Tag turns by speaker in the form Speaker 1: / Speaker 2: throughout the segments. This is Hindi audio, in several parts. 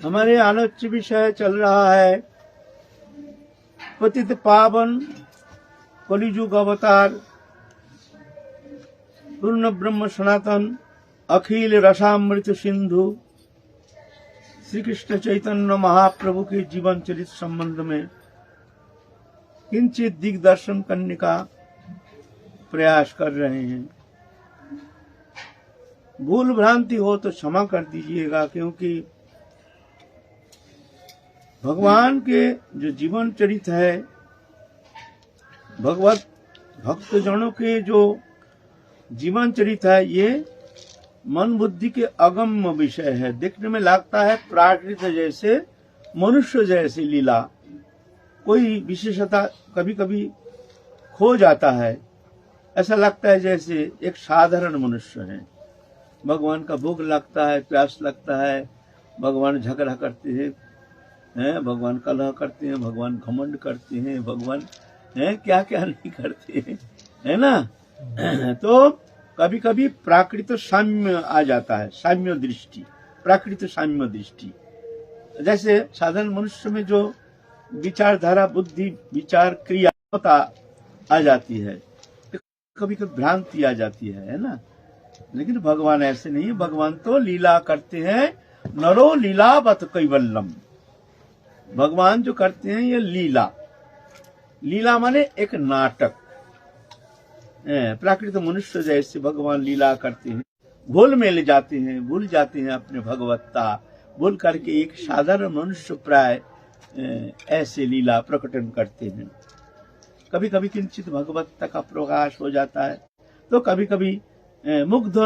Speaker 1: हमारे आलोच्य विषय चल रहा है पतित पावन कलिजुग अवतार पूर्ण ब्रह्म सनातन अखिल रसामृत सिंधु श्री कृष्ण चैतन्य महाप्रभु के जीवन चरित्र संबंध में किंचित दिग्दर्शन करने का प्रयास कर रहे हैं। भूल भ्रांति हो तो क्षमा कर दीजिएगा, क्योंकि भगवान के जो जीवन चरित्र है, भगवत भक्तजनों के जो जीवन चरित्र है, ये मन बुद्धि के अगम्य विषय है। देखने में लगता है प्राकृत जैसे, मनुष्य जैसी लीला, कोई विशेषता कभी कभी खो जाता है। ऐसा लगता है जैसे एक साधारण मनुष्य है। भगवान का भोग लगता है, प्यास लगता है, भगवान झगड़ा करते हैं, भगवान कलह करते हैं, भगवान घमंड करते हैं, भगवान क्या क्या नहीं करते हैं, है ना। तो कभी कभी प्राकृत साम्य आ जाता है, साम्य दृष्टि, प्राकृत साम्य दृष्टि। जैसे साधारण मनुष्य में जो विचारधारा, बुद्धि, विचार, क्रिया आ जाती है, तो कभी कभी भ्रांति आ जाती है ना। लेकिन भगवान ऐसे नहीं, भगवान तो लीला करते हैं। नरो लीलावत कैवल्यम, भगवान जो करते हैं ये लीला। लीला माने एक नाटक। प्राकृत मनुष्य जैसे भगवान लीला करते हैं, घोल मेल जाते हैं, भूल जाते हैं अपने भगवत्ता, भूल करके एक साधारण मनुष्य प्राय ऐसे लीला प्रकटन करते हैं। कभी कभी किंचित भगवत्ता का प्रकाश हो जाता है, तो कभी कभी मुग्ध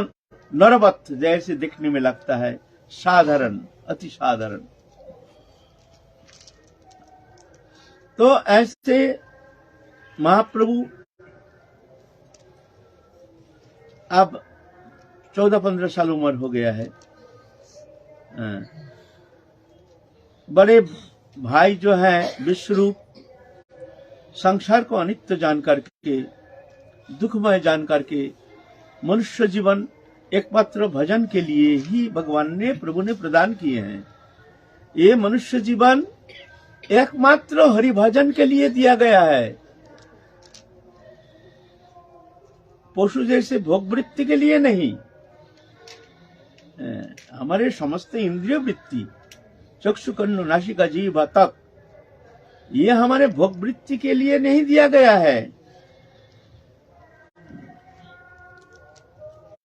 Speaker 1: नरवत जैसे दिखने में लगता है, साधारण, अति साधारण। तो ऐसे महाप्रभु अब 14-15 साल उम्र हो गया है। बड़े भाई जो है विश्वरूप, संसार को अनित्य जान करके, दुखमय जान करके, मनुष्य जीवन एकमात्र भजन के लिए ही भगवान ने, प्रभु ने प्रदान किए हैं। ये मनुष्य जीवन एकमात्र हरि भजन के लिए दिया गया है, पशु जैसे भोगवृत्ति के लिए नहीं। हमारे समस्त इंद्रिय वृत्ति, चक्षु, कर्ण, नासिका, जीभ तक, ये हमारे भोगवृत्ति के लिए नहीं दिया गया है।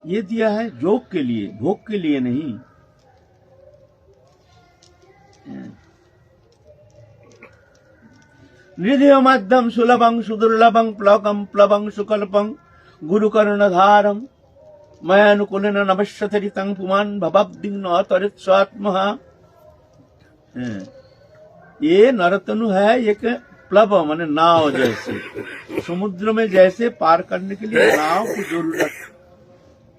Speaker 1: ये दिया है जोग के लिए, भोग के लिए नहीं। निधेय माध्यम सुलभं सुदुर्लभं प्लवकं प्लवं सुकल्पं गुरुकर्णधारं मयानुकूलेन नमस्यतरितं पुमान् भवब्दिग्न तरित्स्वात्मः। ये नरतनु है एक प्लव माने नाव जैसे, समुद्र में जैसे पार करने के लिए नाव की जरूरत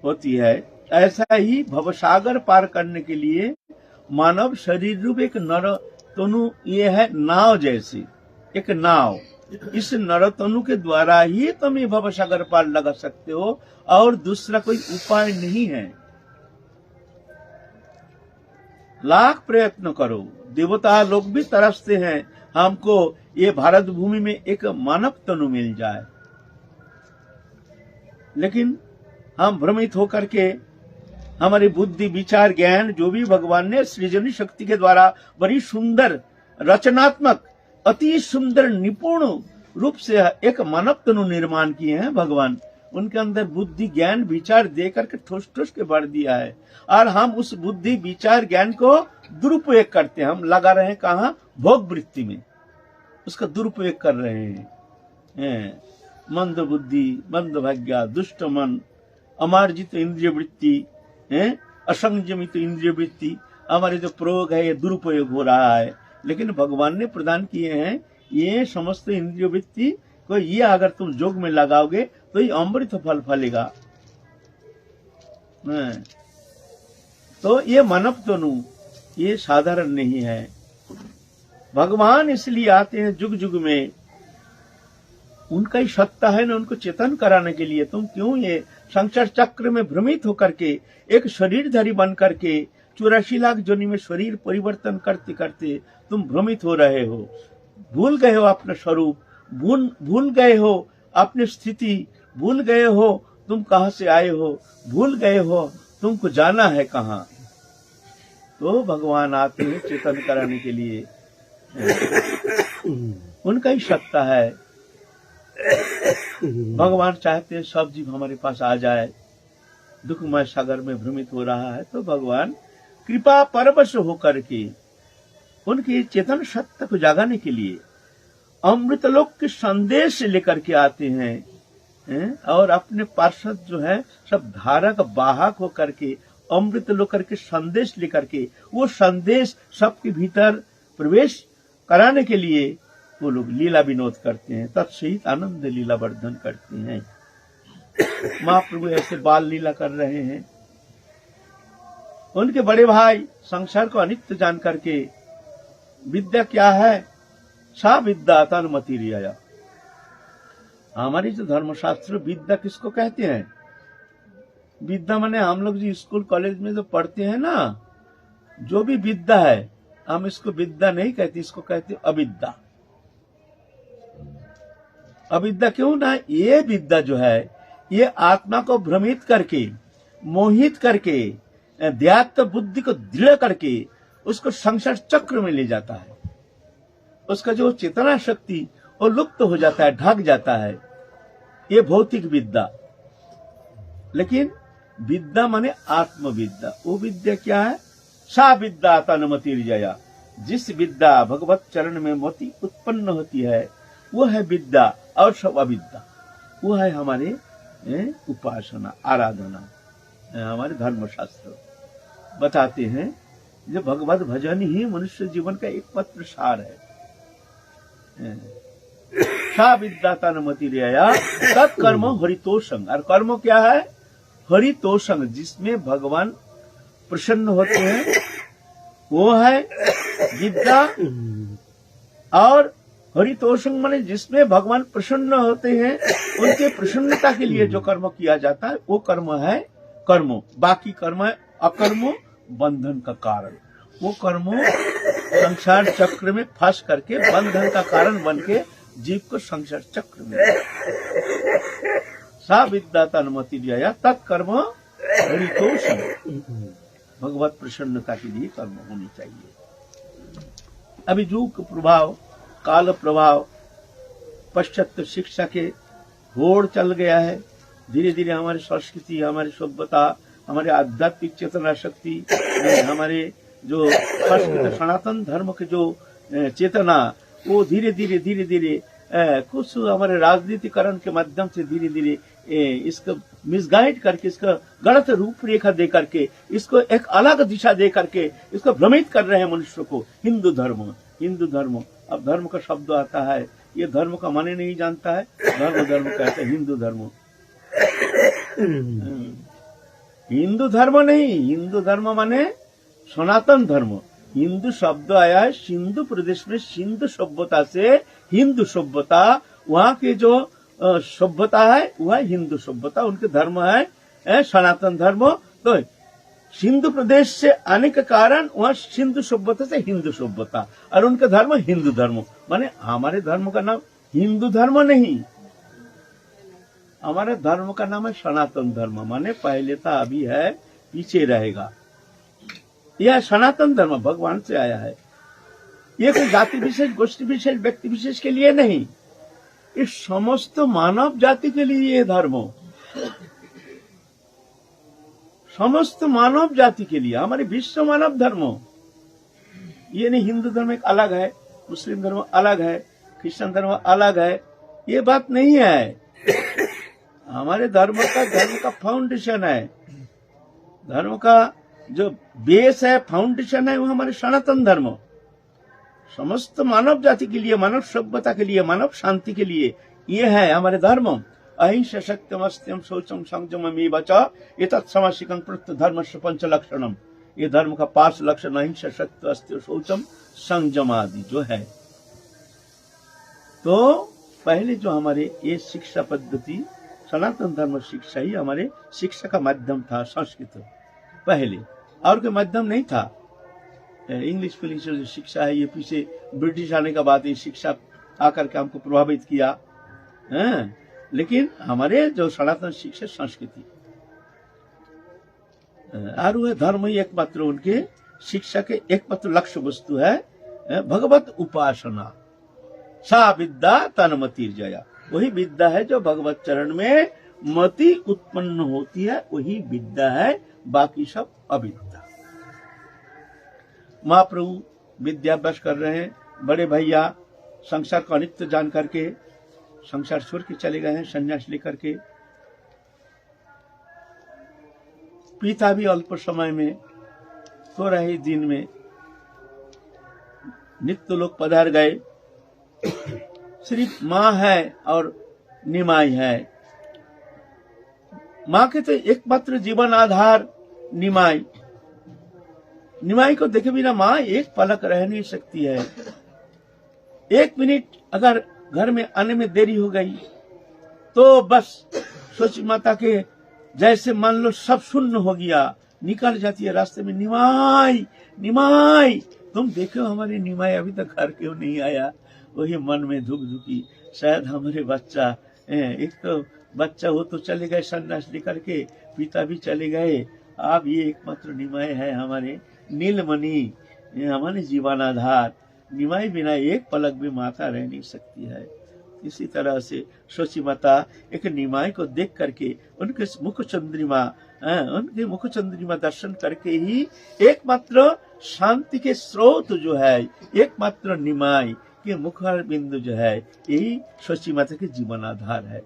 Speaker 1: होती है, ऐसा ही भवसागर पार करने के लिए मानव शरीर रूप एक नरतनु ये है नाव जैसी, एक नाव। इस नरतनु के द्वारा ही तुम ये भवसागर पार लगा सकते हो, और दूसरा कोई उपाय नहीं है। लाख प्रयत्न करो, देवता लोग भी तरसते हैं हमको ये भारत भूमि में एक मानव तनु मिल जाए, लेकिन हम भ्रमित होकर के हमारी बुद्धि, विचार, ज्ञान जो भी भगवान ने सृजनी शक्ति के द्वारा बड़ी सुंदर, रचनात्मक, अति सुंदर, निपुण रूप से एक मानव तनु निर्माण किए हैं भगवान, उनके अंदर बुद्धि, ज्ञान, विचार दे करके ठोस ठोस के भर दिया है। और हम उस बुद्धि, विचार, ज्ञान को दुरुपयोग करते हैं। हम लगा रहे हैं कहाँ? भोग वृत्ति में, उसका दुरुपयोग कर रहे हैं। मंद बुद्धि, मंद भाग्य, दुष्ट मन, अमार्जित इंद्रिय वृत्ति, असंयमित इंद्रिय वृत्ति, हमारे जो प्रयोग है ये दुरुपयोग हो रहा है। लेकिन भगवान ने प्रदान किए हैं ये समस्त इंद्रिय वृत्ति को, ये अगर तुम जोग में लगाओगे तो ये अमृत फल फलेगा। तो ये मानव तनु ये साधारण नहीं है। भगवान इसलिए आते हैं जुग जुग में, उनका ही सत्ता है ना उनको चेतन कराने के लिए। तुम क्यों ये संसार चक्र में भ्रमित होकर के एक शरीरधारी बन करके 84 लाख जोनि में शरीर परिवर्तन करते करते तुम भ्रमित हो रहे हो, भूल गए हो अपना स्वरूप, भूल गए हो अपनी स्थिति, भूल गए हो तुम कहां से आए हो, भूल गए हो तुमको जाना है कहां। तो भगवान आते हैं चेतन कराने के लिए, उनका ही सत्ता है। भगवान चाहते हैं सब जीव हमारे पास आ जाए, दुखमय सागर में भ्रमित हो रहा है तो भगवान कृपा परवश होकर के उनके चेतन सत्ता को जगाने के लिए अमृतलोक के संदेश लेकर के आते हैं, और अपने पार्षद जो है सब धारक वाहक होकर के अमृत लोक करके संदेश लेकर के वो संदेश सबके भीतर प्रवेश कराने के लिए वो लोग लीला विनोद करते हैं, तत्सहित आनंद लीला वर्धन करते हैं। महाप्रभु ऐसे बाल लीला कर रहे हैं। उनके बड़े भाई संसार को अनित्य जान करके विद्या क्या है, सा विद्या तन्मति रिया। हमारी जो धर्मशास्त्र विद्या किसको कहते हैं? विद्या माने हम लोग जो स्कूल कॉलेज में जो पढ़ते हैं ना, जो भी विद्या है हम इसको विद्या नहीं कहते, इसको कहते अविद्या। अविद्या क्यों ना, ये विद्या जो है ये आत्मा को भ्रमित करके, मोहित करके, अध्यात्म बुद्धि को दृढ़ करके उसको संसार चक्र में ले जाता है। उसका जो चेतना शक्ति वो लुप्त हो जाता है, ढक जाता है। ये भौतिक विद्या। लेकिन विद्या माने आत्मविद्या। वो विद्या क्या है? सा विद्या तन्मति रिजया। जिस विद्या भगवत चरण में मोती उत्पन्न होती है वो है विद्या, और सब अविद्या वो है हमारे उपासना, आराधना। हमारे धर्मशास्त्र बताते हैं जो भगवत भजन ही मनुष्य जीवन का एकमात्र सार है। सा विद्या तन्मति रिजया तत्कर्म हरितोषं। और कर्म क्या है? हरितोषं, जिसमें भगवान प्रसन्न होते हैं वो है विद्या। और हरितोषं माने जिसमें भगवान प्रसन्न होते हैं, उनके प्रसन्नता के लिए जो कर्म किया जाता है वो कर्म है कर्म। बाकी कर्म है अकर्म, बंधन का कारण। वो कर्म संसार चक्र में फंस करके बंधन का कारण बन के जीव को संसार चक्र में। सा विद्या तन्मति रिजया तत्कर्म हरितोषं। भगवत प्रसन्नता के लिए कर्म होनी चाहिए। अभी युग प्रभाव, काल प्रभाव, पाश्चात्य शिक्षा के होड़ चल गया है। धीरे धीरे हमारी संस्कृति, हमारी सभ्यता, हमारे आध्यात्मिक चेतना शक्ति, हमारे जो संस्कृत सनातन धर्म के जो चेतना, वो धीरे धीरे कुछ हमारे राजनीतिकरण के माध्यम से धीरे धीरे इसको मिसगाइड करके, इसका गलत रूपरेखा दे करके, इसको एक अलग दिशा दे करके इसको भ्रमित कर रहे हैं मनुष्य को। हिंदू धर्म, हिंदू धर्म। अब धर्म का शब्द आता है, ये धर्म का माने नहीं जानता है, धर्म कहते हैं हिंदू धर्म। हिंदू धर्म नहीं, हिंदू धर्म माने सनातन धर्म। हिंदू शब्द आया है सिंधु प्रदेश में, सिंधु सभ्यता से हिंदू सभ्यता, वहाँ के जो सभ्यता है वह हिंदू सभ्यता, उनके धर्म है सनातन धर्म। तो सिंधु प्रदेश से आने के कारण वहाँ सिंधु सभ्यता से हिंदू सभ्यता, और उनका धर्म हिंदू धर्म। माने हमारे धर्म का नाम हिंदू धर्म नहीं, हमारे धर्म का नाम है सनातन धर्म। माने पहले था, अभी है, पीछे रहेगा। यह सनातन धर्म भगवान से आया है। ये कोई जाति विशेष, गोष्ठी विशेष, व्यक्ति विशेष के लिए नहीं, इस समस्त मानव जाति के लिए ये धर्म, समस्त मानव जाति के लिए, हमारे विश्व मानव धर्म। ये नहीं हिंदू धर्म एक अलग है, मुस्लिम धर्म अलग है, क्रिश्चियन धर्म अलग है, ये बात नहीं है। हमारे धर्म का फाउंडेशन है, धर्म का जो बेस है, फाउंडेशन है, वो हमारे सनातन धर्म। समस्त मानव जाति के लिए, मानव सभ्यता के लिए, मानव शांति के लिए ये है हमारे धर्म। अहिंसा सत्यम अस्त्यम शौचम संयममेव च एतत् समासिकं प्रत्येक धर्मस्य पंच लक्षणम। ये धर्म का 5 लक्षण अहिंसा सत्य अस्त्य शौचम संयम आदि जो है। तो पहले जो हमारे ये शिक्षा पद्धति, सनातन धर्म शिक्षा ही हमारे शिक्षा का माध्यम था, संस्कृत पहले। और कोई माध्यम नहीं था। इंग्लिश फिलिश जो शिक्षा है ये पीछे ब्रिटिश आने का बाद ये शिक्षा आकर के हमको प्रभावित किया है। लेकिन हमारे जो सनातन शिक्षा संस्कृति और वह धर्म ही एकमात्र उनके शिक्षा के एकमात्र लक्ष्य वस्तु है भगवत उपासना। सा विद्या तन्मति जया, वही विद्या है जो भगवत चरण में मति उत्पन्न होती है, वही विद्या है, बाकी सब अविद्या। महाप्रभु विद्याभ्यास कर रहे हैं, बड़े भैया संसार का अनित्य जान करके संसार छोड़ के चले गए हैं संन्यास लेकर के। पिता भी अल्प समय में, थोड़ा ही दिन में नित्य लोग पधार गए। सिर्फ माँ है और निमाई है। माँ के तो एकमात्र जीवन आधार निमाई। निमाई को देखे बिना माँ एक पलक रह नहीं सकती है। एक मिनट अगर घर में आने में देरी हो गई तो बस सोची माता के जैसे मान लो सब शून्य हो गया, निकल जाती है रास्ते में, निमाई निमाई। तुम देखो हमारी निमाई अभी तक घर क्यों नहीं आया। वही मन में धुक धुकी, शायद हमारे बच्चा, एक तो बच्चा वो तो चले गए सन्यास लेकर के, पिता भी चले गए, अब ये एकमात्र निमाई है हमारे नीलमणि, हमारे जीवनाधार। निमाई बिना एक पलक भी माता रह नहीं सकती है। इसी तरह से सोची माता एक निमाई को देख करके उनके मुख चंद्रिमा दर्शन करके ही एकमात्र शांति के स्रोत जो है, एकमात्र निमाई के मुखार बिंदु जो है, यही सोची माता के जीवन आधार है।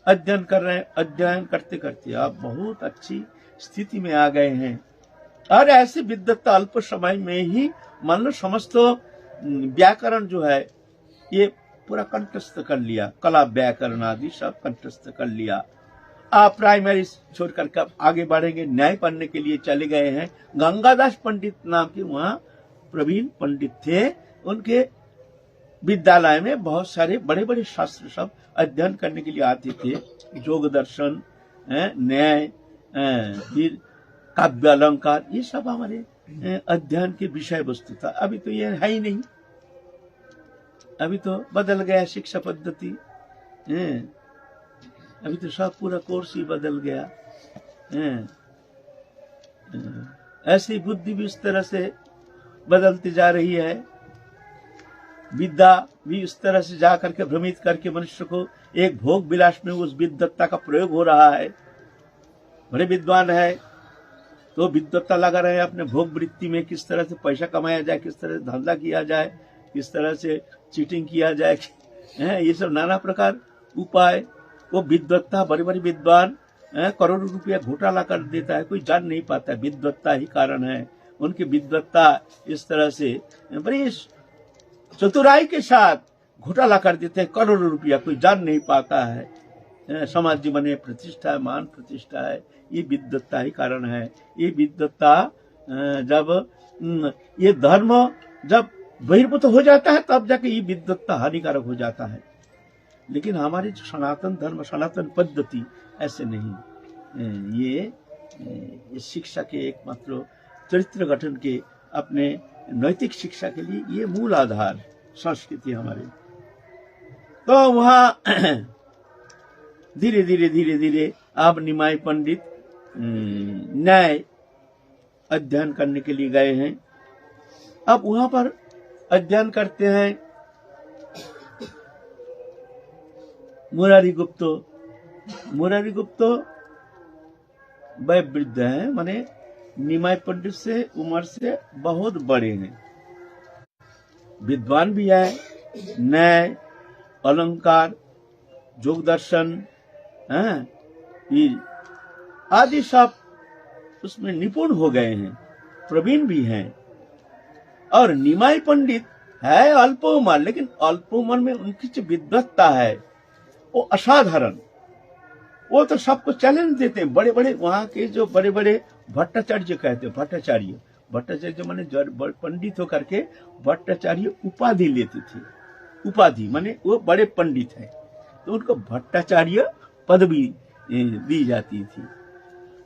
Speaker 1: अध्ययन कर रहे हैं, अध्ययन करते करते आप बहुत अच्छी स्थिति में आ गए हैं और ऐसी विद्वत्ता अल्प समय में ही मान लो समस्त व्याकरण जो है ये पूरा कंठस्थ कर लिया, कला व्याकरण आदि सब कंठस्थ कर लिया। आप प्राइमरी छोड़ करके आगे बढ़ेंगे, न्याय पढ़ने के लिए चले गए हैं। गंगादास पंडित नाम के वहाँ प्रवीण पंडित थे, उनके विद्यालय में बहुत सारे बड़े बड़े शास्त्र सब अध्ययन करने के लिए आते थे। योग दर्शन, न्याय, फिर काव्य अलंकार, ये सब हमारे अध्ययन के विषय वस्तु था। अभी तो ये है ही नहीं, अभी तो बदल गया शिक्षा पद्धति, अभी तो सब पूरा कोर्स ही बदल गया। ऐसी बुद्धि भी इस तरह से बदलती जा रही है, विद्या भी इस तरह से जा करके भ्रमित करके मनुष्य को एक भोग विलास में उस विद्वत्ता का प्रयोग हो रहा है। बड़े विद्वान है तो विद्वत्ता लगा रहे हैं अपने भोग वृत्ति में, किस तरह से पैसा कमाया जाए, किस तरह से धंधा किया जाए, किस तरह से चीटिंग किया जाए, ये सब नाना प्रकार उपाय। वो विद्वत्ता, बड़े बड़े विद्वान करोड़ों रुपया घोटाला कर देता है, कोई जान नहीं पाता। विद्वत्ता ही कारण है, उनकी विद्वत्ता इस तरह से बड़ी चतुराई के साथ घोटाला कर देते हैं, करोड़ों रुपया, कोई जान नहीं पाता है। समाज जीवन में प्रतिष्ठा है, मान प्रतिष्ठा है, ये विद्वत्ता ही कारण है। ये विद्वत्ता जब ये धर्म जब बहिर्भूत हो जाता है तब जाके ये विद्वत्ता हानिकारक हो जाता है। लेकिन हमारी जो सनातन धर्म, सनातन पद्धति ऐसे नहीं। ये शिक्षा के एकमात्र चरित्र गठन के, अपने नैतिक शिक्षा के लिए ये मूल आधार संस्कृति हमारे। तो वहाँ धीरे धीरे अब निमाई पंडित न्याय अध्ययन करने के लिए गए हैं। अब वहां पर अध्ययन करते हैं मुरारी गुप्त। मुरारी गुप्त वह वृद्ध हैं, माने निमाई पंडित से उम्र से बहुत बड़े हैं, विद्वान भी है, न्याय अलंकार योग दर्शन आदि सब उसमें निपुण हो गए हैं, प्रवीण भी हैं। और निमाई पंडित है अल्प उम्र, लेकिन अल्प उम्र में उनकी जो विद्वत्ता है वो असाधारण। वो तो सबको चैलेंज देते हैं। बड़े बड़े वहां के जो बड़े बड़े भट्टाचार्य कहते हैं, भट्टाचार्य माने पंडित होकर के भट्टाचार्य उपाधि लेते थे। उपाधि माने वो बड़े पंडित हैं, तो उनको भट्टाचार्य पदवी दी जाती थी।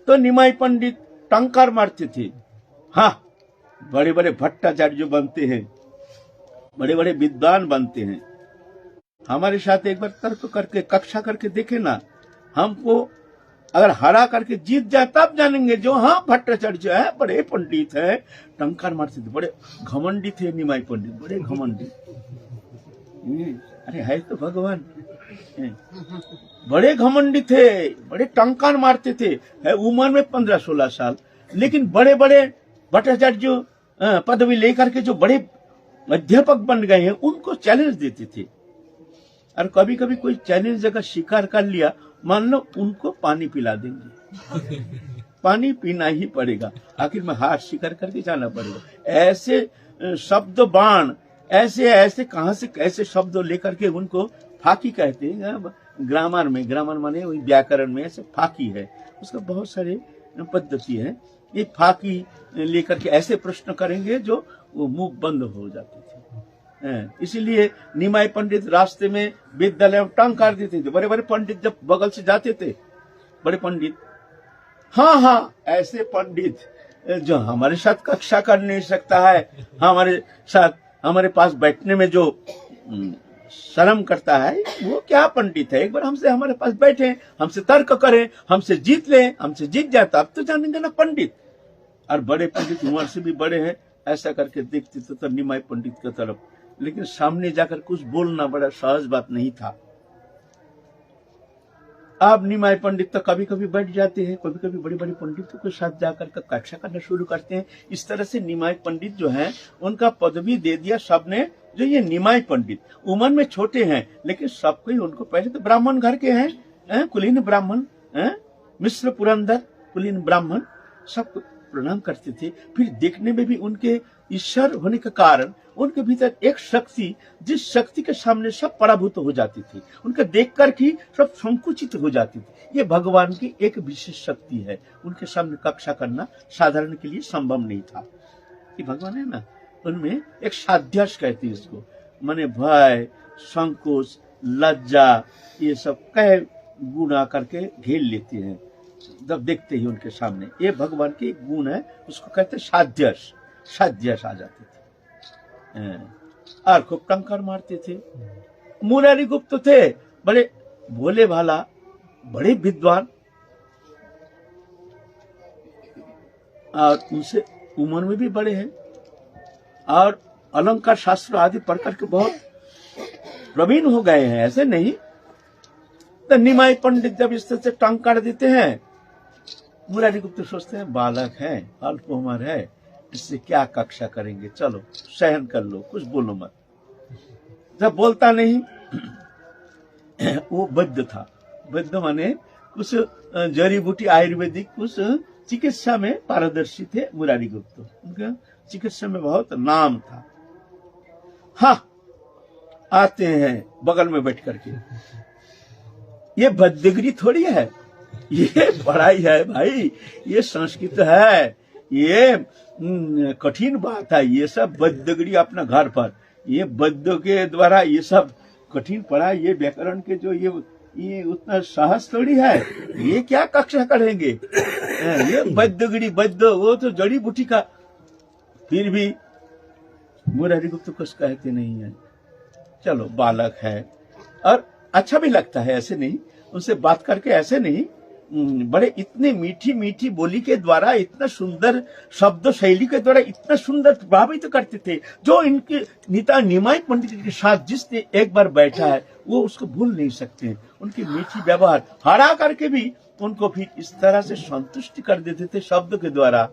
Speaker 1: तो निमाई पंडित टंकार मारते थे। हाँ, बड़े बड़े भट्टाचार्य बनते हैं, बड़े बड़े विद्वान बनते हैं। हमारे साथ एक बार तर्क करके कक्षा करके देखे ना, हमको अगर हरा करके जीत जाए तब जानेंगे जो हाँ भट्टाचार्य है, बड़े पंडित है। टंकार मारते थे, बड़े घमंडी थे निमाई पंडित, बड़े घमंडी। अरे है तो भगवान, बड़े घमंडी थे, बड़े टंकार मारते थे। है उम्र में 15-16 साल, लेकिन बड़े बड़े भट्टाचार्य पदवी लेकर के जो बड़े अध्यापक बन गए हैं उनको चैलेंज देते थे। और कभी कभी कोई चैलेंज अगर स्वीकार कर लिया, मान लो उनको पानी पिला देंगे, पानी पीना ही पड़ेगा, आखिर में हार स्वीकार करके जाना पड़ेगा। ऐसे शब्द बाण, ऐसे ऐसे कहां से कैसे शब्द लेकर के उनको फाकी कहते हैं। ग्रामर में, ग्रामर माने वही व्याकरण में ऐसे फाकी है, उसका बहुत सारे पद्धति है। ये फाकी लेकर के ऐसे प्रश्न करेंगे जो वो मुंह बंद हो जाते थे। इसीलिए निमाई पंडित रास्ते में विद्यालय में टंकार देते थे। बड़े बड़े पंडित जब बगल से जाते थे, बड़े पंडित, हाँ ऐसे पंडित जो हमारे साथ कक्षा कर नहीं सकता है, हमारे साथ हमारे पास बैठने में जो शर्म करता है, वो क्या पंडित है। एक बार हमसे हमारे पास बैठे, हमसे तर्क करें, हमसे जीत ले, हमसे जीत जाता अब तो जानेंगे ना पंडित। और बड़े पंडित उम्र से भी बड़े हैं, ऐसा करके देखते तो निमाई पंडित की तरफ, लेकिन सामने जाकर कुछ बोलना बड़ा सहज बात नहीं था। अब निमाई पंडित तो कभी कभी बैठ जाते हैं, कभी कभी बड़े बड़े पंडितों के साथ जाकर कक्षा करना शुरू करते हैं। इस तरह से निमाई पंडित जो है उनका पदवी दे दिया सबने, जो ये निमाई पंडित उम्र में छोटे हैं, लेकिन सबको ही उनको पहले तो ब्राह्मण घर के हैं, कुलीन ब्राह्मण, मिश्र पुरंदर कुलीन ब्राह्मण, सब प्रणाम करते थे। फिर देखने में भी उनके ईश्वर होने के कारण उनके भीतर एक शक्ति, जिस शक्ति के सामने सब पराभूत हो जाती थी, उनके देखकर ही सब संकुचित हो जाती थी। ये भगवान की एक विशेष शक्ति है, उनके सामने कक्षा करना साधारण के लिए संभव नहीं था। ये भगवान है ना, उनमें एक साध्यास कहते हैं इसको, माने भय, संकोच, लज्जा, ये सब कई गुण आकर के घेर लेते हैं जब देखते ही उनके सामने। ये भगवान की एक गुण है, उसको कहते हैं साध्यास। साध्यास आ जाते थे और खूब टंकार मारते थे। मुरारी गुप्त थे, बड़े भोले भाला, बड़े विद्वान, और उनसे उम्र में भी बड़े हैं और अलंकार शास्त्र आदि पढ़ करके बहुत प्रवीण हो गए हैं, ऐसे नहीं। तो निमाई पंडित जब इस तरह से टंकार देते हैं, मुरारी गुप्त सोचते हैं बालक है, अल्प उम्र है, इससे क्या कक्षा करेंगे, चलो सहन कर लो, कुछ बोलो मत। जब बोलता नहीं, वो वैद्य था, वैद्य माने कुछ जड़ी बूटी आयुर्वेदिक कुछ चिकित्सा में पारदर्शी थे मुरारी गुप्त, उनका चिकित्सा में बहुत नाम था। हाँ, आते हैं बगल में बैठ करके, ये वैद्यगिरी थोड़ी है, ये पढ़ाई है भाई, ये संस्कृत है, ये कठिन बात है। ये सब वैद्यगिरी अपना घर पर, ये वैद्य के द्वारा ये सब कठिन पढ़ाई, ये व्याकरण के जो ये उतना साहस थोड़ी है, ये क्या कक्षा करेंगे। ये वैद्यगिरी, वैद्य वो तो जड़ी बूटी का। फिर भी मुरारी गुप्त कुछ कहते नहीं है, चलो बालक है, और अच्छा भी लगता है, ऐसे नहीं उनसे बात करके, ऐसे नहीं, बड़े इतने मीठी मीठी बोली के द्वारा, इतना सुंदर शब्द शैली के द्वारा इतना सुंदर प्रभावित करते थे। जो इनके नेता निमाई पंडित के साथ जिसने एक बार बैठा है वो उसको भूल नहीं सकते। उनकी मीठी व्यवहार हरा करके भी उनको फिर इस तरह से संतुष्ट कर देते थे शब्द के द्वारा।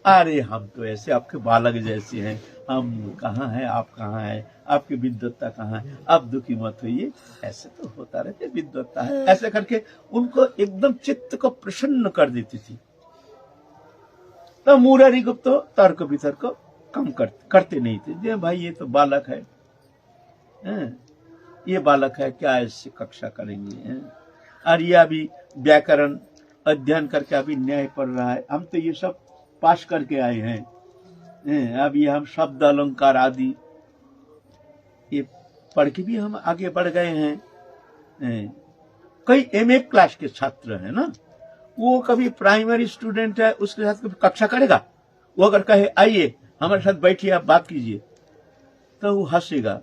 Speaker 1: अरे हम तो ऐसे आपके बालक जैसे हैं, हम कहाँ हैं, आप कहाँ हैं, आपकी विद्वत्ता कहाँ है, आप दुखी मत होइए। ऐसे तो होता रहते, विद्वत्ता है, ऐसे करके उनको एकदम चित्त को प्रसन्न कर देती थी। तो मुरारी गुप्त तो तर्क वितर्क कम करते नहीं थे, जे भाई ये तो बालक है, ये बालक है, क्या इससे कक्षा करेंगे। और ये अभी व्याकरण अध्ययन करके अभी न्याय पढ़ रहा है, हम तो ये सब पास करके आए हैं, अभी हम शब्द अलंकार आदि ये पढ़ के भी हम आगे बढ़ गए हैं। कई एमए क्लास के छात्र हैं ना, वो कभी प्राइमरी स्टूडेंट है, उसके साथ कभी कक्षा करेगा? वो अगर कहे आइए हमारे साथ बैठिए, आप बात कीजिए, तो वो हंसेगा,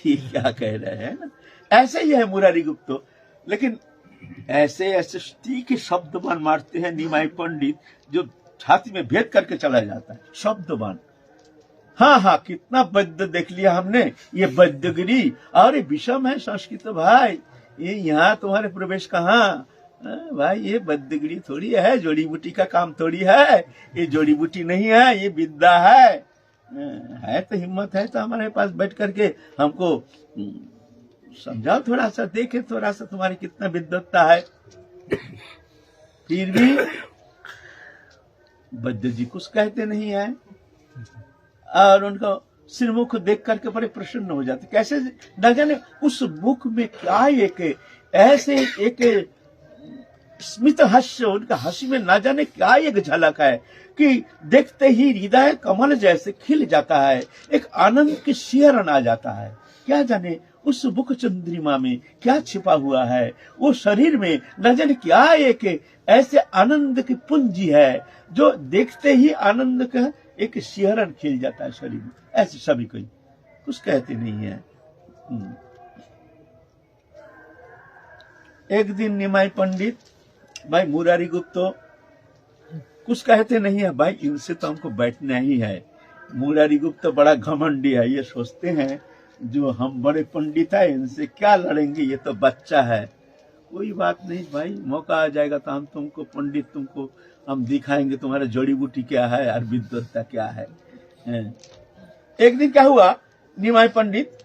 Speaker 1: ये क्या कह रहे हैं ना। ऐसे ही है मुरारी गुप्तो। लेकिन ऐसे एसएसटी के शब्दबान मारते हैं निमाई पंडित, जो छाती में भेद करके चला जाता है। शब्दबान, हाँ हाँ, कितना वैद्य देख लिया हमने, ये वैद्यगिरी और ये विषम है संस्कृत भाई। ये यहाँ तुम्हारे प्रवेश कहाँ भाई? ये वैद्यगिरी थोड़ी है, जड़ी बूटी का काम थोड़ी है, ये जड़ी बूटी नहीं है, ये विद्या है तो हिम्मत है तो हमारे पास बैठ करके हमको समझाओ, थोड़ा सा देखे थोड़ा सा तुम्हारी कितना विद्वत्ता है। फिर भी वैद्य जी कुछ कहते नहीं है और उनको सिरमुख देख करके बड़े प्रसन्न हो जाते। कैसे न जाने उस मुख में क्या एक ऐसे एक स्मित हास्य, उनका हंसी में ना जाने क्या एक झलक है कि देखते ही हृदय कमल जैसे खिल जाता है, एक आनंद की शिहरण आ जाता है। क्या जाने उस मुख चंद्रिमा में क्या छिपा हुआ है, वो शरीर में न जाने क्या एक ऐसे आनंद की पूंजी है जो देखते ही आनंद का एक शिहरण खिल जाता है शरीर में। ऐसे सभी कोई कुछ कहते नहीं है। एक दिन निमाई पंडित भाई मुरारी गुप्तो कुछ कहते नहीं है, भाई इनसे तो हमको बैठना ही है। मुरारी गुप्तो बड़ा घमंडी है, ये सोचते हैं जो हम बड़े पंडित है इनसे क्या लड़ेंगे, ये तो बच्चा है। कोई बात नहीं भाई, मौका आ जाएगा तो हम तुमको पंडित, तुमको हम दिखाएंगे तुम्हारा जड़ी बूटी क्या है और विद्वत्ता क्या है। एक दिन क्या हुआ, निमाई पंडित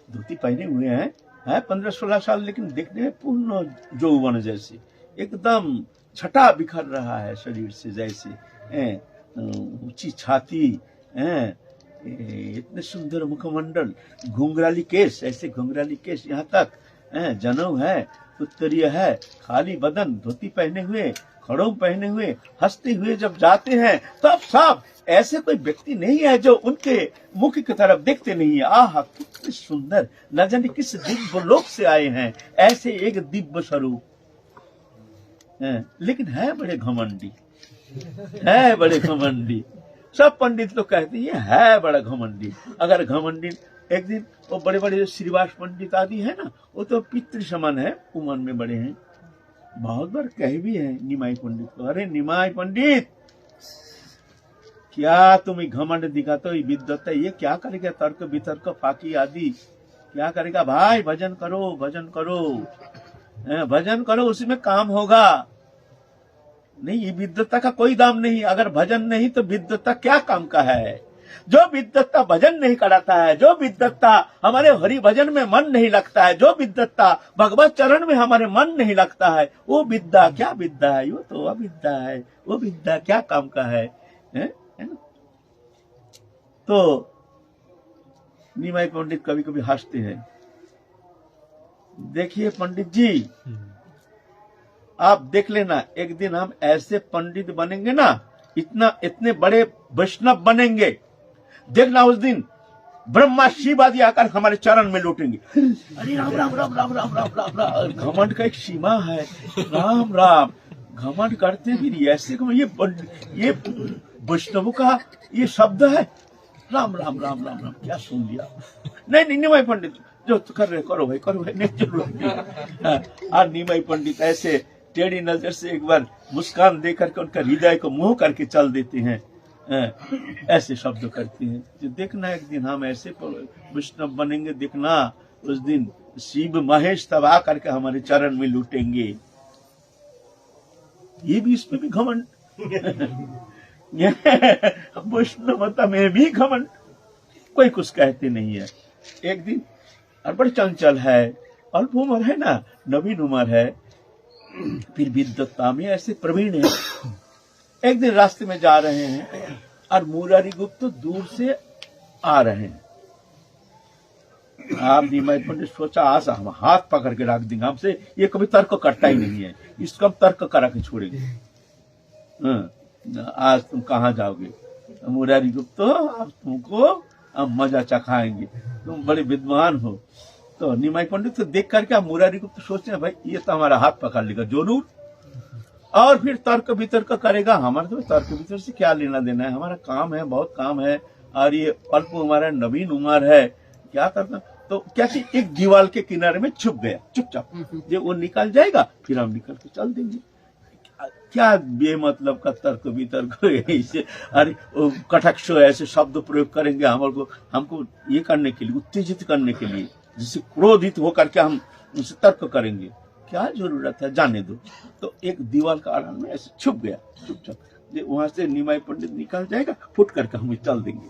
Speaker 1: धोती पहने हुए हैं, 15-16 साल, लेकिन देखने में पूर्ण यौवन जैसे, एकदम छटा बिखर रहा है शरीर से, जैसे ऊंची छाती, इतने सुंदर मुखमंडल, घुंघराली केस, ऐसे घुंघराली केस यहाँ तक, जनेऊ है, उत्तरीय है, खाली बदन, धोती पहने हुए, खड़ों पहने हुए, हंसते हुए जब जाते हैं तब सब ऐसे कोई व्यक्ति नहीं है जो उनके मुख की तरफ देखते नहीं है। आह कितने सुंदर, न जाने किस दिव्य लोक से आए हैं, ऐसे एक दिव्य स्वरूप। लेकिन है बड़े घमंडी, है बड़े घमंडी। सब पंडित लोग कहते हैं ये है बड़ा घमंडी। अगर घमंडी, एक दिन वो बड़े बड़े श्रीवास पंडित आदि है ना, वो तो पितृ समान है, उमर में बड़े हैं, बहुत बार कह भी है निमाई पंडित को, अरे निमाई पंडित क्या तुम्हें घमंड दिखा, तो विद्वत्ता ये क्या करेगा, तर्क वितर्क फाकी आदि क्या करेगा भाई? भजन करो, भजन करो, भजन करो, उसी में काम होगा। नहीं, ये विद्वत्ता का कोई दाम नहीं। अगर भजन नहीं तो विद्वत्ता क्या काम का है? जो विद्वत्ता भजन नहीं कराता है, जो विद्वत्ता हमारे हरि भजन में मन नहीं लगता है, जो विद्वत्ता भगवत चरण में हमारे मन नहीं लगता है, वो विद्या क्या विद्या है? वो तो अविद्या है। वो विद्या क्या काम का है ना? तो निमाई पंडित कभी कभी हंसते हैं, देखिए पंडित जी आप देख लेना, एक दिन हम ऐसे पंडित बनेंगे ना, इतने बड़े वैष्णव बनेंगे, देखना उस दिन ब्रह्मा शिव आदि आकर हमारे चरण में लौटेंगे। अरे राम राम राम राम राम राम राम राम। घमंड का एक सीमा है, राम राम घमंड करते भी ऐसे, ये वैष्णव का ये शब्द है, राम राम राम राम राम। क्या सुन लिया? नहीं निमाई पंडित जो कर रहे करो भाई, करो भाई, नहीं जरूर। और निमाई पंडित ऐसे टेढ़ी नजर से एक बार मुस्कान दे करके उनका हृदय को मुंह करके चल देते हैं, ऐसे शब्द करते हैं। जो देखना एक दिन हम ऐसे वैष्णव बनेंगे, देखना उस दिन शिव महेश तब आ करके हमारे चरण में लूटेंगे। ये भी, इसमें भी घमंड, वैष्णवता में भी घमंड, कोई कुछ कहते नहीं है। एक दिन और बड़े चंचल है, अल्प उम्र है ना, नवीन उम्र है, फिर विद्वत्ता में ऐसे प्रवीण है। एक दिन रास्ते में जा रहे हैं और मुरारी गुप्त तो दूर से आ रहे हैं। आप निमाई पंडित सोचा आज हम हाथ पकड़ के रख देंगे, हमसे ये कभी तर्क करता ही नहीं है, इसको हम तर्क करा के छोड़ेंगे। आज तुम कहाँ जाओगे? मुरारी गुप्त अब तुमको हम मजा चखाएंगे, तुम बड़े विद्वान हो। तो निमाई पंडित तो देख करके आप मुरारी गुप्त सोचते हैं भाई ये तो हमारा हाथ पकड़ लेगा, जरूर और फिर तर्क वितर्क करेगा। हमारा तो तर्क वितर्क से क्या लेना देना है, हमारा काम है, बहुत काम है, और ये अल्प हमारा नवीन उम्र है, क्या करना। तो क्या कि एक दीवार के किनारे में छुप गया चुपचाप, जो वो निकल जाएगा फिर हम निकल के चल देंगे। क्या बेमतलब का तर्क वितर्क ऐसे, अरे कटाक्ष ऐसे शब्द प्रयोग करेंगे हमको ये करने के लिए, उत्तेजित करने के लिए, जिससे क्रोधित होकर के हम उनसे तर्क करेंगे। क्या जरूरत है, जाने दो। तो एक दीवार का आड़ में ऐसे छुप गया चुपचाप, वहां से निमाई पंडित निकल जाएगा, फुट करके हम चल देंगे।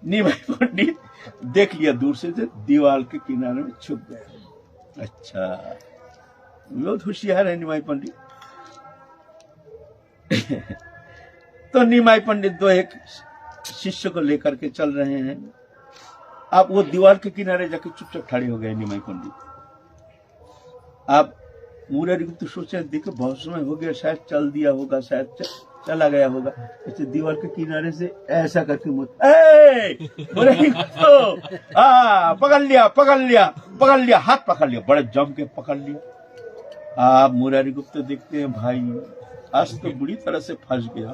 Speaker 1: निमाई पंडित देख लिया दूर से, दीवार के किनारे में छुप गया। अच्छा, बहुत होशियार है निमाई पंडित। तो निमाई पंडित दो एक शिष्य को लेकर के चल रहे हैं। आप वो दीवार के किनारे जाके चुपचाप खड़े हो गए निमाई पंडित। आप मुरारीगुप्त सोचे, देखो बहुत समय हो गया, शायद चल दिया होगा, शायद चला गया होगा। ऐसे दीवार के किनारे से ऐसा करके पकड़ लिया पकड़ लिया पकड़ लिया, हाथ पकड़ लिया, बड़े जम के पकड़ लिया। आप मुरारीगुप्त देखते हैं, भाई आज तो बुरी तरह से फंस गया,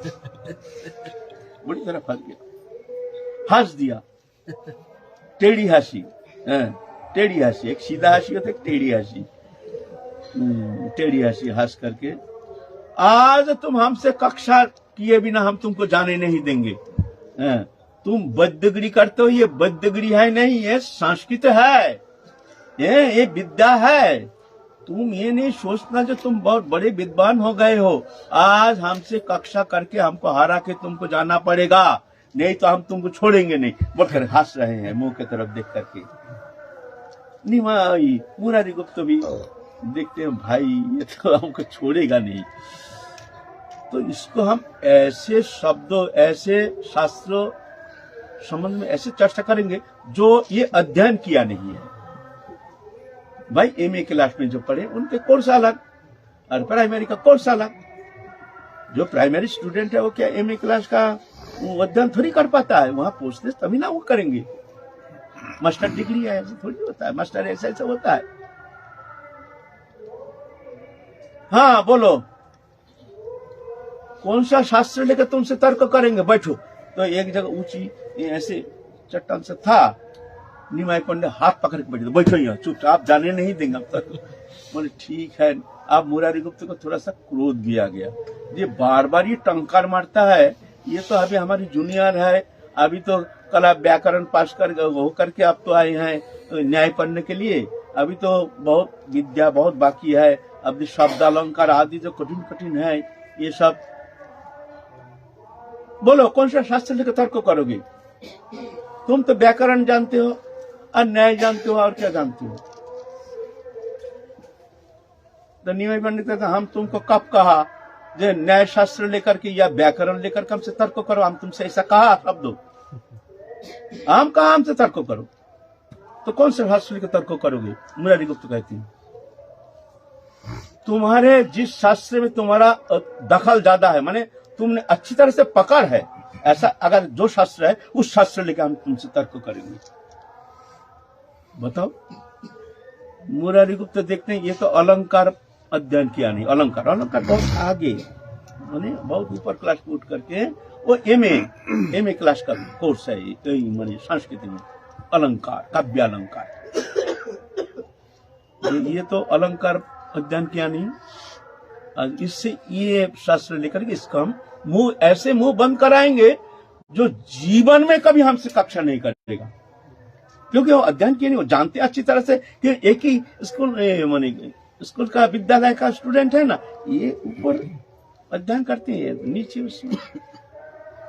Speaker 1: बुरी तरह फंस गया। हंस दिया, टेढ़ी हंसी, टेढ़ी हंसी, एक सीधा हंसी होता है, एक टेढ़ी हंसी। टेढ़ी हंसी हंस करके, आज तुम हमसे कक्षा किए बिना हम तुमको जाने नहीं देंगे। तुम बदगिरी करते हो, ये बदगिरी है नहीं, ये संस्कृत है, ये विद्या है। तुम ये नहीं सोचना जो तुम बहुत बड़े विद्वान हो गए हो। आज हमसे कक्षा करके हमको हरा के तुमको जाना पड़ेगा, नहीं तो हम तुमको छोड़ेंगे नहीं। बोलकर हंस रहे हैं मुंह की तरफ देख करके। निमाई मुरारीगुप्त भी देखते हैं, भाई ये तो हमको छोड़ेगा नहीं। तो इसको हम ऐसे शब्दों, ऐसे शास्त्रों संबंध में ऐसे चर्चा करेंगे जो ये अध्ययन किया नहीं है। भाई एमए क्लास में जो पढ़े उनके कोर्स अलग, और प्राइमरी का कोर्स अलग। जो प्राइमरी स्टूडेंट है वो क्या एमए क्लास का अध्ययन थोड़ी कर पाता है, वहां पहुंचते तभी ना वो करेंगे। मास्टर डिग्री है, ऐसे थोड़ी होता है, मास्टर ऐसा ऐसा होता है। हाँ बोलो, कौन सा शास्त्र लेकर तुमसे तर्क करेंगे, बैठो। तो एक जगह ऊंची ऐसे चट्टान से था, निमाई पंडित हाथ पकड़ के बैठे, बैठो यहाँ चुपचाप, जाने नहीं देंगे अब तक। बोले ठीक है। अब मुरारीगुप्त को थोड़ा सा क्रोध भी आ गया, ये बार बार ये टंकार मारता है, ये तो अभी हमारी जूनियर है, अभी तो कला व्याकरण पास कर हो करके आप तो आए हैं तो न्याय पढ़ने के लिए, अभी तो बहुत विद्या बहुत बाकी है, अभी शब्द अलंकार आदि जो कठिन कठिन है ये सब। बोलो कौन सा शास्त्र लेकर तर्क करोगे? तुम तो व्याकरण जानते हो और न्याय जानते हो, और क्या जानते हो? तो निमाई पंडित कहता, हम तुमको कब कहा जो न्याय शास्त्र लेकर के या व्याकरण लेकर के हमसे तर्क करो? हम तुमसे ऐसा कहा शब्द? हम कहा हमसे तर्क करो? तो कौन से शास्त्र लेकर तर्क करोगे? मुरारीगुप्त कहती है, तुम्हारे जिस शास्त्र में तुम्हारा दखल ज्यादा है, माने तुमने अच्छी तरह से पकड़ है, ऐसा अगर जो शास्त्र है उस शास्त्र लेकर हम तुमसे तर्क करेंगे। बताओ। मुरारीगुप्त देखते हैं ये तो अलंकार अध्ययन किया नहीं, अलंकार बहुत आगे, माने बहुत ऊपर क्लास में उठ करके वो एमए क्लास का कोर्स है, माने संस्कृत में अलंकार, काव्य अलंकार। ये तो अलंकार अध्ययन किया नहीं, इससे ये शास्त्र लेकर के इसका हम ऐसे मुंह बंद कराएंगे जो जीवन में कभी हमसे कक्षा नहीं करेगा, क्योंकि वो अध्ययन किया नहीं, वो जानते अच्छी तरह से कि एक ही स्कूल का विद्यालय का स्टूडेंट है ना, ये ऊपर अध्ययन करते हैं, नीचे उसमें।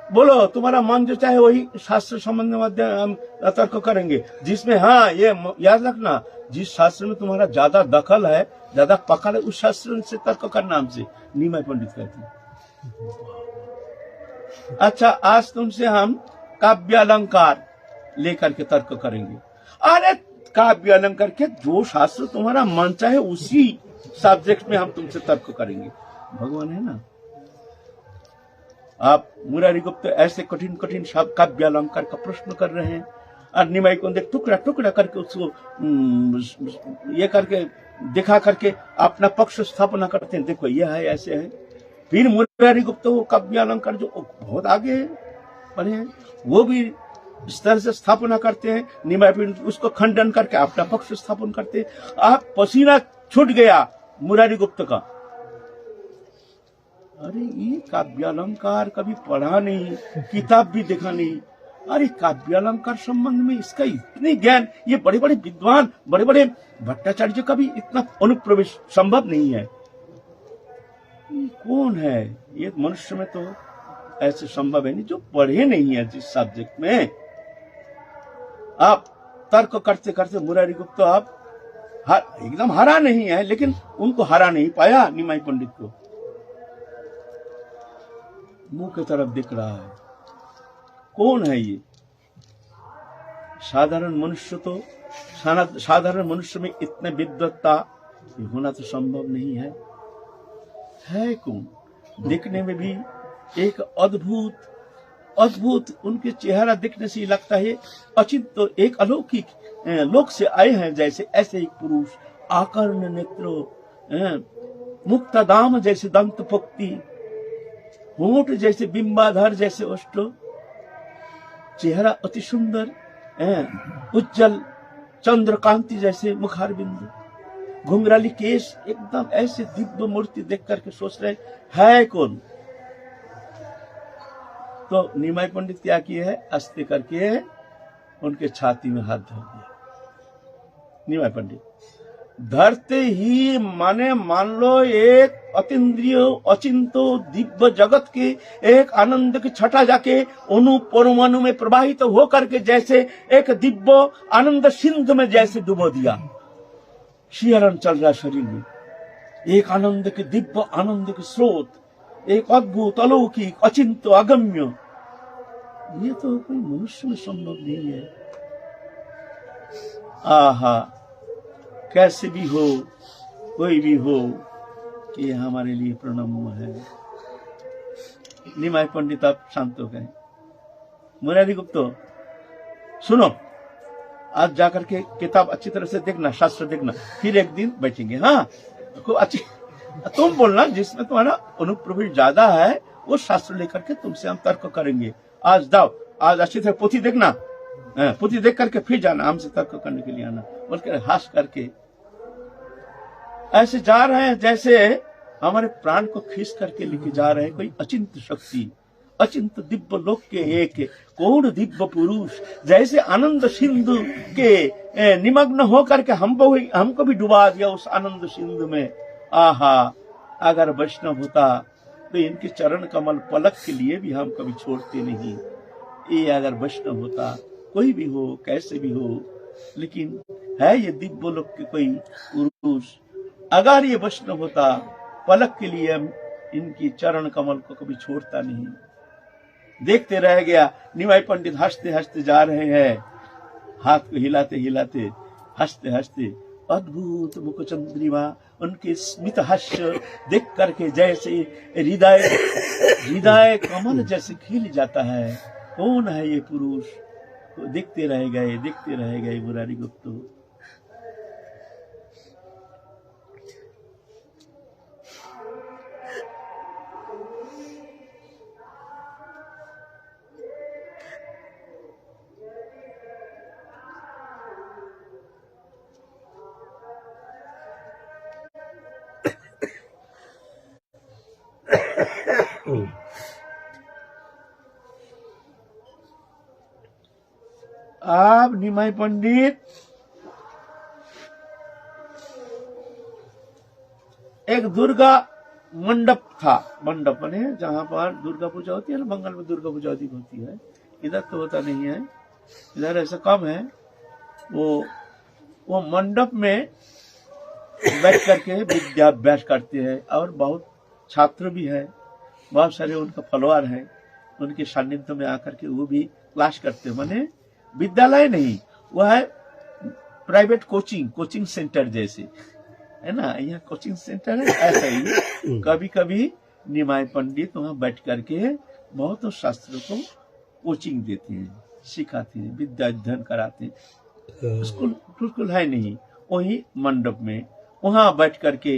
Speaker 1: बोलो तुम्हारा मन जो चाहे वही शास्त्र संबंध में अध्ययन तर्क करेंगे, जिसमें हाँ ये याद रखना, जिस शास्त्र में तुम्हारा ज्यादा दखल है, ज्यादा पकड़ है, उस शास्त्र से तर्क करना हमसे। निमाई पंडित कहते हैं, अच्छा आज तुमसे हम काव्य अलंकार लेकर के तर्क करेंगे। अरे काव्य अलंकार के जो शास्त्र तुम्हारा मन चाहे उसी सब्जेक्ट में हम तुमसे तर्क करेंगे। भगवान है ना। आप मुरारीगुप्त ऐसे कठिन कठिन काव्य अलंकार का प्रश्न कर रहे हैं, और निमाई को टुकड़ा टुकड़ा करके उसको ये करके दिखा करके अपना पक्ष स्थापना करते हैं, देखो यह है, ऐसे है। फिर मुरारी गुप्त वो काव्य अलंकार जो बहुत आगे पढ़े हैं, वो भी इस तरह से स्थापना करते हैं। निमाई पंडित उसको खंडन करके अपना पक्ष स्थापन करते हैं। आप पसीना छूट गया मुरारी गुप्त का, अरे ये काव्य अलंकार कभी पढ़ा नहीं, किताब भी देखा नहीं, अरे काव्य अलंकार संबंध में इसका इतने ज्ञान, ये बड़े बड़े विद्वान, बड़े बड़े भट्टाचार्य का भी इतना अनुप्रवेश संभव नहीं है। ये कौन है? ये मनुष्य में तो ऐसे संभव है नहीं जो पढ़े नहीं है जिस सब्जेक्ट में। आप तर्क करते करते मुरारी गुप्त आप एकदम हरा नहीं है, लेकिन उनको हरा नहीं पाया निमाई पंडित को। मुंह की तरफ दिख रहा है, कौन है ये? साधारण मनुष्य तो, साधारण मनुष्य में इतने विद्वत्ता ये होना तो संभव नहीं है। है कौन? देखने में भी एक अद्भुत अद्भुत, उनके चेहरा देखने से लगता है अचिंत, तो एक अलौकिक लोक से आए हैं जैसे, ऐसे एक पुरुष, आकर्ण नेत्रों, मुक्तादाम जैसे दंत पक्ति, होंठ जैसे बिंबाधर जैसे ओष्ठ, चेहरा अति सुंदर, उज्जवल चंद्रकांति जैसे मुखार बिंदु, घुंघराली केश, एकदम ऐसे दिव्य मूर्ति देख करके सोच रहे है कौन? तो निमाई पंडित क्या किए है? अस्ते करके उनके छाती में हाथ धर दिया। निमाई पंडित धरते ही माने मान लो एक अतीन्द्रिय अचिंतो दिव्य जगत के एक आनंद की छटा जाके अणु परमाणु में प्रवाहित हो करके जैसे एक दिव्य आनंद सिंधु में जैसे डुबो दिया। शिहरण चल रहा शरीर में, एक आनंद के दिव्य आनंद के स्रोत, एक अद्भुत अलौकिक अचिंत अगम्य, ये तो कोई मनुष्य में संभव नहीं है। आहा, कैसे भी हो, कोई भी हो, ये हमारे लिए प्रणम्य है। निमाई पंडित आप शांत हो गए। मुरारी गुप्त सुनो, आज जाकर के किताब अच्छी तरह से देखना, शास्त्र देखना, फिर एक दिन बैठेंगे। हाँ, खूब अच्छी, तुम बोलना जिसमें तुम्हारा अनुप्रवेश ज्यादा है वो शास्त्र लेकर के तुमसे हम तर्क करेंगे। आज जाओ, आज अच्छी तरह पोथी देखना, पोथी देख करके फिर जाना, हमसे तर्क करने के लिए आना। बोलकर हास करके ऐसे जा रहे हैं जैसे हमारे प्राण को खींच करके लेके जा रहे हैं कोई अचिंत शक्ति, अचिंत दिव्य लोक के एक कौन दिव्य पुरुष, जैसे आनंद सिंधु के निमग्न होकर के हमको भी डुबा दिया उस आनंद सिंधु में। आहा, अगर वैष्णव होता तो इनके चरण कमल पलक के लिए भी हम कभी छोड़ते नहीं। ये अगर वैष्णव होता, कोई भी हो, कैसे भी हो, लेकिन है ये दिव्य लोक के कोई पुरुष, अगर ये वैष्णव होता पलक के लिए इनकी चरण कमल को कभी छोड़ता नहीं। देखते रह गया। निमाई पंडित हंसते हंसते जा रहे हैं, हाथ को हिलाते हिलाते, हंसते हंसते, अद्भुत मुख चंद्रिमा, उनके स्मित हास्य देख करके जैसे हृदय कमल जैसे खिल जाता है। कौन है ये पुरुष? तो देखते रह गए मुरारी गुप्त। अब निमाई पंडित एक दुर्गा मंडप था, मंडप बने जहां पर दुर्गा पूजा होती है ना, मंगल में दुर्गा पूजा अधिक होती है, इधर तो होता नहीं है, इधर ऐसा कम है। वो मंडप में बैठ करके विद्याभ्यास करते हैं और बहुत छात्र भी है, बहुत सारे उनका फॉलोअर है, उनके सानिध्य में आकर के वो भी क्लास करते हैं। माने विद्यालय नहीं, वह है प्राइवेट कोचिंग सेंटर जैसे है ना, यहाँ कोचिंग सेंटर है ऐसा ही। कभी कभी निमाई पंडित वहां बैठ करके बहुत शास्त्रों को कोचिंग देते हैं, सिखाते हैं, विद्या अध्ययन कराते हैं। स्कूल है नहीं, वही मंडप में वहां बैठ करके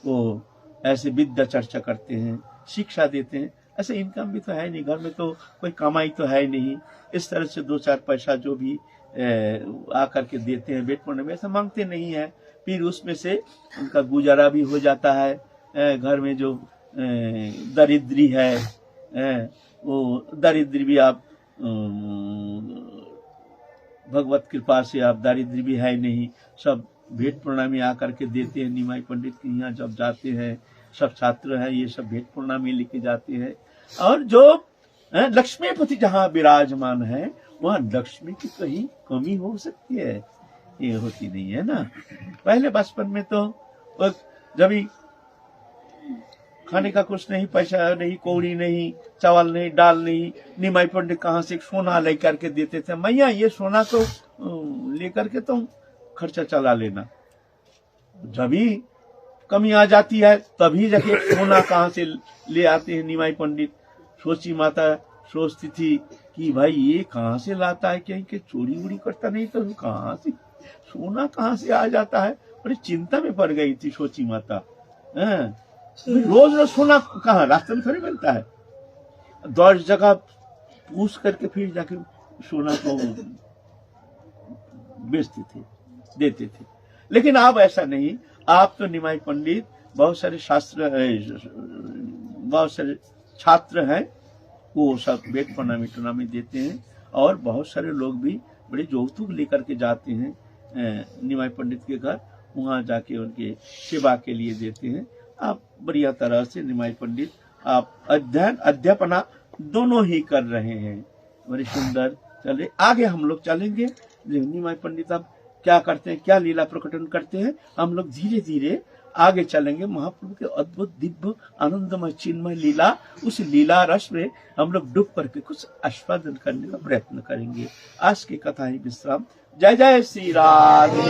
Speaker 1: वो ऐसे विद्या चर्चा करते हैं, शिक्षा देते हैं। ऐसे इनकम भी तो है नहीं, घर में तो कोई कमाई तो है नहीं। इस तरह से 2-4 पैसा जो भी आकर के देते हैं वेद पढ़ने में, ऐसा मांगते नहीं है। फिर उसमें से उनका गुजारा भी हो जाता है। घर में जो दरिद्री है, वो दरिद्र भी आप भगवत कृपा से आप दारिद्र भी है नहीं, सब भेंट प्रणामी आकर के देते हैं। निमाई पंडित के यहाँ जब जाते हैं, सब छात्र हैं ये सब भेंट प्रणामी लेके जाते हैं। और जो लक्ष्मीपति जहाँ विराजमान है वहाँ लक्ष्मी की कहीं कमी हो सकती है? ये होती नहीं है ना। पहले बचपन में तो जब खाने का कुछ नहीं, पैसा नहीं, कौड़ी नहीं, चावल नहीं, दाल नहीं, निमाई पंडित कहाँ से सोना लेकर के देते थे, मैया ये सोना तो लेकर के तुम खर्चा चला लेना। जब भी कमी आ जाती है तभी जाके सोना कहाँ से ले आते हैं निमाई पंडित। सोची माता सोचती थी कि भाई ये कहाँ से लाता है, कहीं के चोरी वोरी करता नहीं तो कहाँ से सोना कहाँ से आ जाता है। बड़ी चिंता में पड़ गई थी सोची माता। रोज रोज सोना कहाँ, रास्ते में थोड़ी मिलता है। 10 जगह पूछ करके फिर जाके सोना को बेचते थे, देते थे। लेकिन अब ऐसा नहीं, आप तो निमाई पंडित बहुत सारे शास्त्र, बहुत सारे छात्र हैं, वो सब वेद प्रणामी टनामी देते हैं। और बहुत सारे लोग भी बड़े यौतुक लेकर के जाते हैं निमाई पंडित के घर, वहां जाके उनके सेवा के लिए देते हैं। आप बढ़िया तरह से निमाई पंडित आप अध्ययन अध्यापना दोनों ही कर रहे हैं, बड़े सुंदर। चले आगे हम लोग चलेंगे। निमाई पंडित आप क्या करते हैं, क्या लीला प्रकटन करते हैं, हम लोग धीरे धीरे आगे चलेंगे। महाप्रभु के अद्भुत दिव्य आनंदमय चिन्मय लीला, उस लीला रस में हम लोग डूब करके कुछ आस्वादन करने का प्रयत्न करेंगे। आज की कथा ही विश्राम। जय जय श्री राधे।